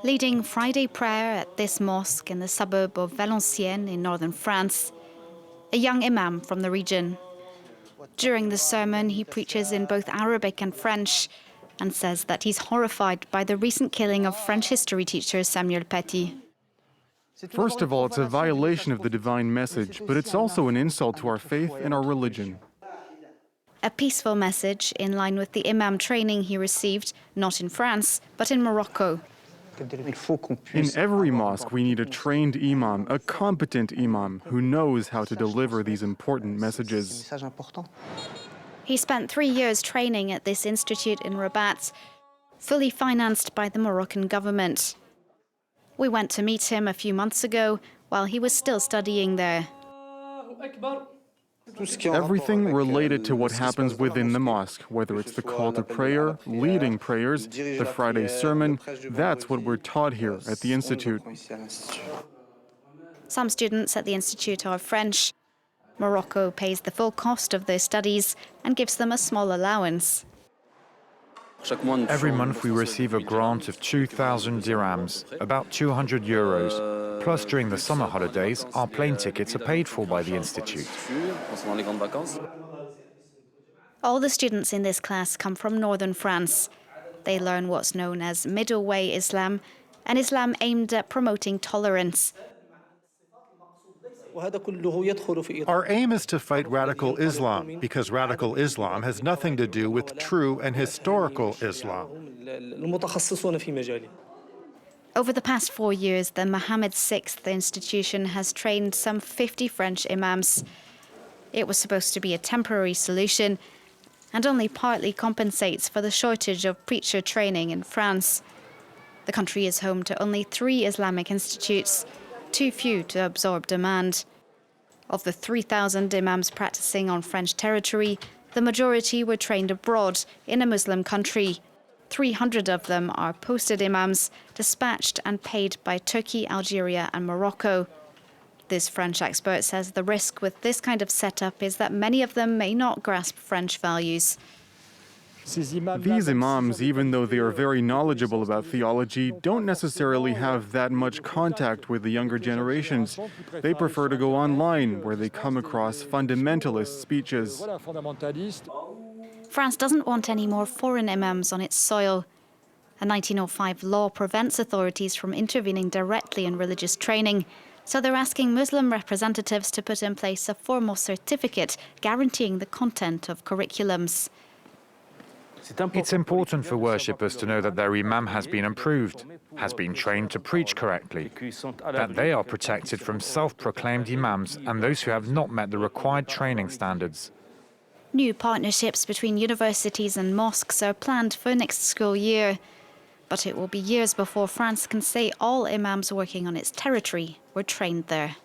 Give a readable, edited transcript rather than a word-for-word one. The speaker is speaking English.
Leading Friday prayer at this mosque in the suburb of Valenciennes in northern France, a young imam from the region. During the sermon, he preaches in both Arabic and French and says that he's horrified by the recent killing of French history teacher Samuel Paty. First of all, it's a violation of the divine message, but it's also an insult to our faith and our religion. A peaceful message in line with the imam training he received, not in France, but in Morocco. In every mosque, we need a trained imam, a competent imam, who knows how to deliver these important messages. He spent 3 years training at this institute in Rabat, fully financed by the Moroccan government. We went to meet him a few months ago while he was still studying there. Everything related to what happens within the mosque, whether it's the call to prayer, leading prayers, the Friday sermon, that's what we're taught here at the Institute. Some students at the Institute are French. Morocco pays the full cost of their studies and gives them a small allowance. Every month we receive a grant of 2,000 dirhams, about 200 euros. Plus, during the summer holidays, our plane tickets are paid for by the Institute. All the students in this class come from northern France. They learn what's known as middle way Islam, an Islam aimed at promoting tolerance. Our aim is to fight radical Islam, because radical Islam has nothing to do with true and historical Islam. Over the past 4 years, the Mohammed VI institution has trained some 50 French imams. It was supposed to be a temporary solution and only partly compensates for the shortage of preacher training in France. The country is home to only 3 Islamic institutes, too few to absorb demand. Of the 3,000 imams practicing on French territory, the majority were trained abroad in a Muslim country. 300 of them are posted imams, dispatched and paid by Turkey, Algeria and Morocco. This French expert says the risk with this kind of setup is that many of them may not grasp French values. These imams, even though they are very knowledgeable about theology, don't necessarily have that much contact with the younger generations. They prefer to go online, where they come across fundamentalist speeches. France doesn't want any more foreign imams on its soil. A 1905 law prevents authorities from intervening directly in religious training, so they're asking Muslim representatives to put in place a formal certificate guaranteeing the content of curriculums. It's important for worshippers to know that their imam has been improved, has been trained to preach correctly, that they are protected from self-proclaimed imams and those who have not met the required training standards. New partnerships between universities and mosques are planned for next school year. But it will be years before France can say all imams working on its territory were trained there.